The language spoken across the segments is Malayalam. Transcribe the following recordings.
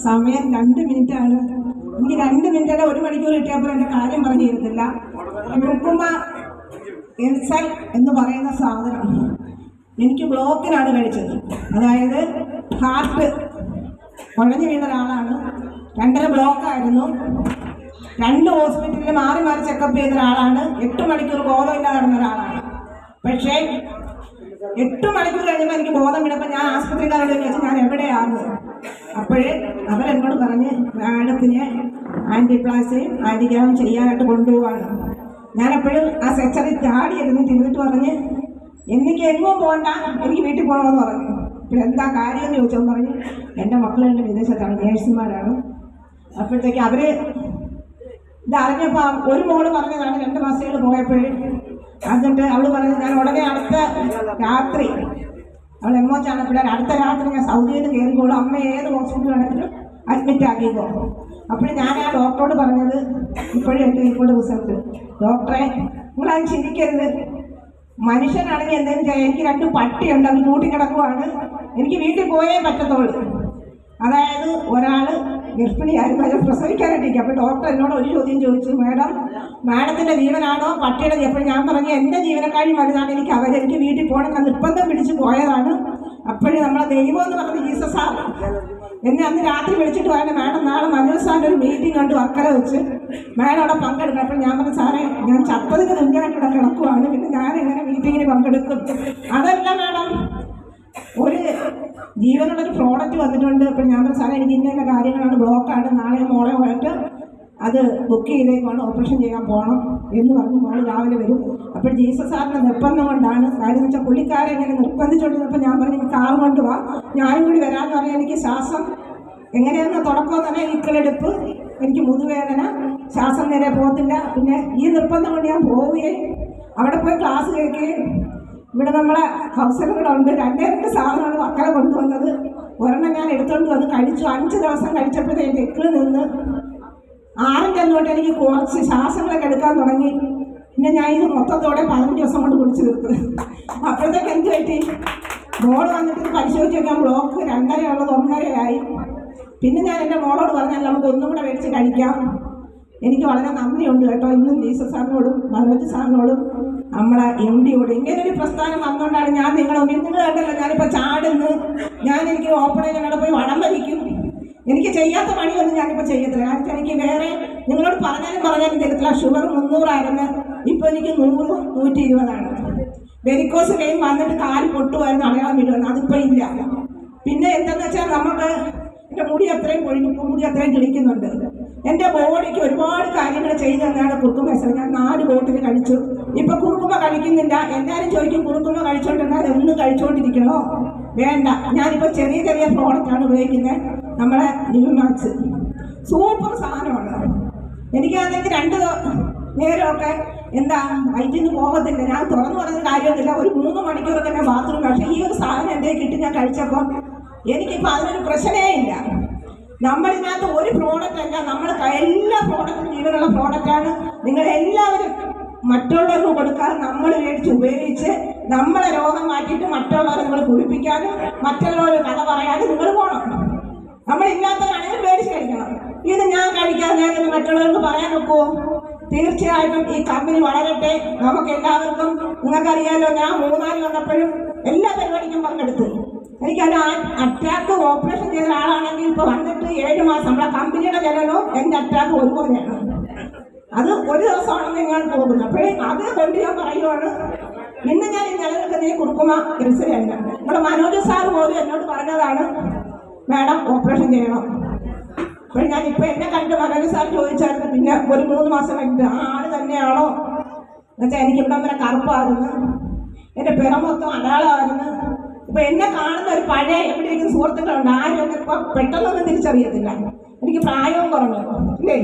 സമയം 2 മിനിറ്റാണ്. എനിക്ക് 2 മിനിറ്റല്ല 1 മണിക്കൂർ കിട്ടിയപ്പോൾ എൻ്റെ കാര്യം പറഞ്ഞു തരത്തില്ല. റുക്കുമ എൻസൽ എന്ന് പറയുന്ന സാധനം എനിക്ക് ബ്ലോക്കിനാണ് കഴിച്ചത്. അതായത് ഹാർട്ട് കുഴഞ്ഞു വീണ ഒരാളാണ്. 2.5 ബ്ലോക്കായിരുന്നു. 2 ഹോസ്പിറ്റലിൽ മാറി മാറി ചെക്കപ്പ് ചെയ്ത ഒരാളാണ്. 8 മണിക്കൂർ ബോധമില്ലാതെ നടന്ന ഒരാളാണ്. പക്ഷേ 8 മണിക്കൂർ കഴിഞ്ഞപ്പോൾ എനിക്ക് ബോധം വീണപ്പോൾ ഞാൻ ആസ്പത്രിക്കാരോട് ചോദിച്ചു ഞാൻ എവിടെയാണ്. അപ്പോഴേ അവരെന്നോട് പറഞ്ഞ് മാഡത്തിന് ആൻറ്റിപ്ലാസിയും ആൻറ്റിഗ്രാമും ചെയ്യാനായിട്ട് കൊണ്ടുപോവാണ്. ഞാനെപ്പോഴും ആ സെക്ചറി ചാടിയിരുന്നു തിന്നിട്ട് പറഞ്ഞ് എനിക്ക് എങ്ങും പോകണ്ട, എനിക്ക് വീട്ടിൽ പോകണമെന്ന് പറഞ്ഞു. പിന്നെ എന്താ കാര്യം എന്ന് ചോദിച്ചോന്ന് പറഞ്ഞ് എൻ്റെ മക്കളുടെ വിദേശത്താണ്, നേഴ്സുമാരാണ്. അപ്പോഴത്തേക്ക് അവർ ഇതറിഞ്ഞപ്പോൾ ഒരു മോള് പറഞ്ഞതാണ് 2 മാസങ്ങൾ പോയപ്പോഴേ. എന്നിട്ട് അവൾ പറഞ്ഞു ഞാൻ ഉടനെ അടുത്ത രാത്രി അവൾ എമ്മോച്ചാണ് പിള്ളേർ അടുത്ത രാത്രി ഞാൻ സൗദിയിൽ നിന്ന് കയറിക്കോളും, അമ്മ ഏത് ഹോസ്പിറ്റലാണെങ്കിലും അഡ്മിറ്റ് ആക്കിക്കോ. അപ്പോൾ ഞാൻ ആ ഡോക്ടറോട് പറഞ്ഞത് ഇപ്പോഴും എൻ്റെ കൈക്കൊണ്ട് റിസൾട്ട്, ഡോക്ടറെ നിങ്ങളത് ചിരിക്കരുത്, മനുഷ്യനാണെങ്കിൽ എന്തെങ്കിലും ചെയ്യാം. എനിക്ക് 2 പട്ടിയുണ്ട്, അവർ കൂട്ടിക്കിടക്കുവാണ്, എനിക്ക് വീട്ടിൽ പോയേ പറ്റത്തുള്ളൂ. അതായത് ഒരാൾ ഗർഭിണിയായിരുന്നു, അത് പ്രസവിക്കാനായിട്ടിരിക്കും. അപ്പോൾ ഡോക്ടർ എന്നോട് ഒരു ചോദ്യം ചോദിച്ചു, മാഡത്തിൻ്റെ ജീവനാണോ പട്ടിയുടെ? അപ്പോൾ ഞാൻ പറഞ്ഞു എൻ്റെ ജീവനക്കാരും വലുതാണ് എനിക്ക് എനിക്ക് വീട്ടിൽ പോകണം, ഞാൻ നിർബന്ധം പിടിച്ച് പോയതാണ്. അപ്പോഴും നമ്മളെ ദൈവം എന്ന് പറഞ്ഞത് ജീസസ് സാർ എന്നെ അന്ന് രാത്രി വിളിച്ചിട്ട് പറയുന്നത് മാഡം നാളെ മനോജ് സാറിൻ്റെ ഒരു മീറ്റിംഗ് കണ്ടു വർക്കല വെച്ച്, മാഡം അവിടെ പങ്കെടുക്കണം. അപ്പോൾ ഞാൻ പറഞ്ഞു സാറേ ഞാൻ ചത്തതിന് മുൻപായിട്ട് ഇവിടെ കിടക്കുവാണ്, പിന്നെ ഞാൻ എങ്ങനെ മീറ്റിങ്ങിന് പങ്കെടുക്കും? അതല്ല മാഡം, ഒരു ജീവനുള്ളൊരു പ്രോഡക്റ്റ് വന്നിട്ടുണ്ട്. അപ്പോൾ ഞാൻ പറഞ്ഞു സാറേ എനിക്ക് ഇന്ന കാര്യങ്ങളാണ്, ബ്ലോക്കാണ്, നാളെ മോളെ പോയിട്ട് അത് ബുക്ക് ചെയ്തേക്കാണ്, ഓപ്പറേഷൻ ചെയ്യാൻ പോകണം എന്ന് പറഞ്ഞ് മോള് രാവിലെ വരും. അപ്പോൾ ജീസസ് സാറിൻ്റെ നിർബന്ധം കൊണ്ടാണ്. കാര്യം എന്ന് വെച്ചാൽ പുള്ളിക്കാരെ ഇങ്ങനെ നിർബന്ധിച്ചുകൊണ്ടിരുന്നപ്പോൾ ഞാൻ പറഞ്ഞു കാർ കൊണ്ടുപോവാ, ഞാനും കൂടി വരാമെന്ന് പറഞ്ഞാൽ എനിക്ക് ശ്വാസം എങ്ങനെയാണെന്ന് തുടക്കം തന്നെ ഇക്കളെടുപ്പ്, എനിക്ക് മുതുവേദന, ശ്വാസം നേരെ പോകത്തില്ല. പിന്നെ ഈ നിർബന്ധം കൊണ്ട് ഞാൻ പോവുകയും അവിടെ പോയി ക്ലാസ് കേൾക്കുകയും ഇവിടെ നമ്മളെ കൗൺസിലറുകളുണ്ട്, 2 സാധനമാണ് മക്കളെ കൊണ്ടുവന്നത്. ഒരെണ്ണം ഞാൻ എടുത്തുകൊണ്ട് വന്ന് കഴിച്ചു. 5 ദിവസം കഴിച്ചപ്പോഴത്തേക്ക് എക്കിൾ നിന്ന് 6ൻ്റെ അന്നോട്ട് എനിക്ക് കുറച്ച് ശ്വാസങ്ങളൊക്കെ എടുക്കാൻ തുടങ്ങി. പിന്നെ ഞാൻ ഇത് മൊത്തത്തോടെ 15 ദിവസം കൊണ്ട് കുടിച്ച് തീർത്തു. അപ്പോഴത്തേക്ക് എന്ത് പറ്റി, മോള് വന്നിട്ട് പരിശോധിച്ച് നോക്കാൻ ബ്ലോക്ക് 2.5 ഉള്ളത് 1.5 പിന്നെ ഞാൻ എൻ്റെ മോളോട് പറഞ്ഞാൽ നമുക്ക് ഒന്നും കൂടെ മേടിച്ച് കഴിക്കാം. എനിക്ക് വളരെ നന്ദിയുണ്ട് കേട്ടോ, ഇന്നും ജീസസ് സാറിനോടും മനോജ് സാറിനോടും നമ്മളെ MD-യോടും. ഇങ്ങനൊരു പ്രസ്ഥാനം വന്നുകൊണ്ടാണ് ഞാൻ നിങ്ങൾ കണ്ടല്ലോ ഞാനിപ്പോൾ ചാടുന്നു, എനിക്ക് ഓപ്പണേജ് പോയി വടം വലിക്കും. എനിക്ക് ചെയ്യാത്ത പണിയൊന്നും ഞാനിപ്പോൾ ചെയ്യത്തില്ല. കാരണം എനിക്ക് വേറെ നിങ്ങളോട് പറഞ്ഞാലും തരത്തില്ല. ഷുഗർ 300 ആയിരുന്നു, ഇപ്പോൾ എനിക്ക് 100, 120. വെരിക്കോസ് വെയിൻ വന്നിട്ട് കാല് പൊട്ടുമായിരുന്നു, അടയാളം വീഴുമായിരുന്നു, അതിപ്പോൾ ഇല്ല. പിന്നെ എന്താണെന്ന് വെച്ചാൽ നമുക്ക് എൻ്റെ മുടി അത്രയും പൊഴിഞ്ഞു, മുടി അത്രയും കിളിക്കുന്നുണ്ട്. എൻ്റെ ബോഡിക്ക് ഒരുപാട് കാര്യങ്ങൾ ചെയ്തു തന്നെയാണ് കുറുക്കുമ എക്സൽ. ഞാൻ 4 ബോട്ടിൽ കഴിച്ചു, ഇപ്പം കുറുക്കുമ കഴിക്കുന്നില്ല. എല്ലാവരും ചോദിക്കും കുറുക്കുമ കഴിച്ചുകൊണ്ടിരുന്നാൽ ഒന്ന് കഴിച്ചുകൊണ്ടിരിക്കണോ? വേണ്ട, ഞാനിപ്പോൾ ചെറിയ ചെറിയ പ്രോഡക്റ്റാണ് ഉപയോഗിക്കുന്നത്. നമ്മളെ ന്യൂമാക്സ് സൂപ്പർ സാധനമാണ്. എനിക്കാണെങ്കിൽ 2 നേരമൊക്കെ എന്താ വയറ്റിൽ നിന്ന് പോകത്തില്ല. ഞാൻ തുറന്നു പറയുന്ന കാര്യമൊന്നുമില്ല, ഒരു 3 മണിക്കൂറൊക്കെ ഞാൻ ബാത്റൂം. പക്ഷേ ഈ ഒരു സാധനം എൻ്റെ കിട്ടി ഞാൻ കഴിച്ചപ്പോൾ എനിക്കിപ്പോൾ അതിനൊരു പ്രശ്നമേ ഇല്ല. നമ്മളിതിനകത്ത് ഒരു പ്രോഡക്റ്റ് അല്ല, നമ്മൾ എല്ലാ പ്രോഡക്റ്റും ജീവനുള്ള പ്രോഡക്റ്റാണ്. നിങ്ങളെല്ലാവരും മറ്റുള്ളവർക്ക് കൊടുക്കാതെ നമ്മൾ മേടിച്ച് ഉപയോഗിച്ച് നമ്മളെ രോഗം മാറ്റിയിട്ട് മറ്റുള്ളവരെ നിങ്ങൾ കുടിപ്പിക്കാനും മറ്റുള്ളവർ കഥ പറയാനും നിങ്ങൾ പോകണം. നമ്മളില്ലാത്തവരാണെങ്കിൽ മേടിച്ച് കഴിക്കണം. ഇത് ഞാൻ കഴിക്കാതെ ഞാനിത് മറ്റുള്ളവർക്ക് പറയാൻ നോക്കുമോ? തീർച്ചയായിട്ടും ഈ കമ്പനി വളരട്ടെ. നമുക്ക് എല്ലാവർക്കും, നിങ്ങൾക്കറിയാലോ ഞാൻ 3 വന്നപ്പോഴും എല്ലാ പരിപാടിക്കും പങ്കെടുത്തു. എനിക്കൊരു അറ്റാക്ക് ഓപ്പറേഷൻ ചെയ്ത ആളാണെങ്കിൽ ഇപ്പോൾ വന്നിട്ട് 7 മാസം നമ്മളെ കമ്പനിയുടെ ജനനവും എൻ്റെ അറ്റാക്ക് ഒരുപോലെയാണ്. അത് ഒരു ദിവസമാണെന്ന് ഞാൻ പോകുന്നത്. അപ്പോഴേ അത് കൊണ്ട് ഞാൻ പറയുവാണ്, ഇന്ന് ഞാൻ ഈ നിലനിൽക്കുന്ന ഈ കുറുക്കുമ എക്സലല്ല. നമ്മുടെ മനോജ് സാർ പോലും എന്നോട് പറഞ്ഞതാണ് മാഡം ഓപ്പറേഷൻ ചെയ്യണം. അപ്പോൾ ഞാനിപ്പോൾ എന്നെ കണ്ട് മനോജ് സാർ ചോദിച്ചായിരുന്നു പിന്നെ ഒരു 3 മാസം കഴിഞ്ഞിട്ട് ആ ആൾ തന്നെയാണോ എന്നുവെച്ചാൽ എനിക്കിവിടെ വരെ കറുപ്പായിരുന്നു, എൻ്റെ പിറ മൊത്തം അടയാളമായിരുന്നു. ഇപ്പം എന്നെ കാണുന്ന ഒരു പഴയ എവിടെയെങ്കിലും സുഹൃത്തുക്കളുണ്ട്, ആരും എന്നെ ഇപ്പം പെട്ടെന്നൊന്നും തിരിച്ചറിയത്തില്ല. എനിക്ക് പ്രായവും കുറഞ്ഞു ഇല്ലേ?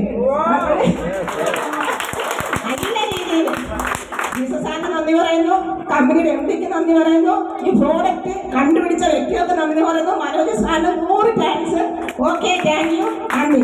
നല്ല രീതിയിൽ ജീസസ് സാറിന് നന്ദി പറയുന്നു, കമ്പനിയുടെ MD-ക്ക് നന്ദി പറയുന്നു, ഈ പ്രോഡക്റ്റ് കണ്ടുപിടിച്ച വ്യക്തികൾക്ക് നന്ദി പറയുന്നു, മനോജ് സാറിന് 100 താങ്ക്സ്. ഓക്കെ, താങ്ക് യു, നന്ദി.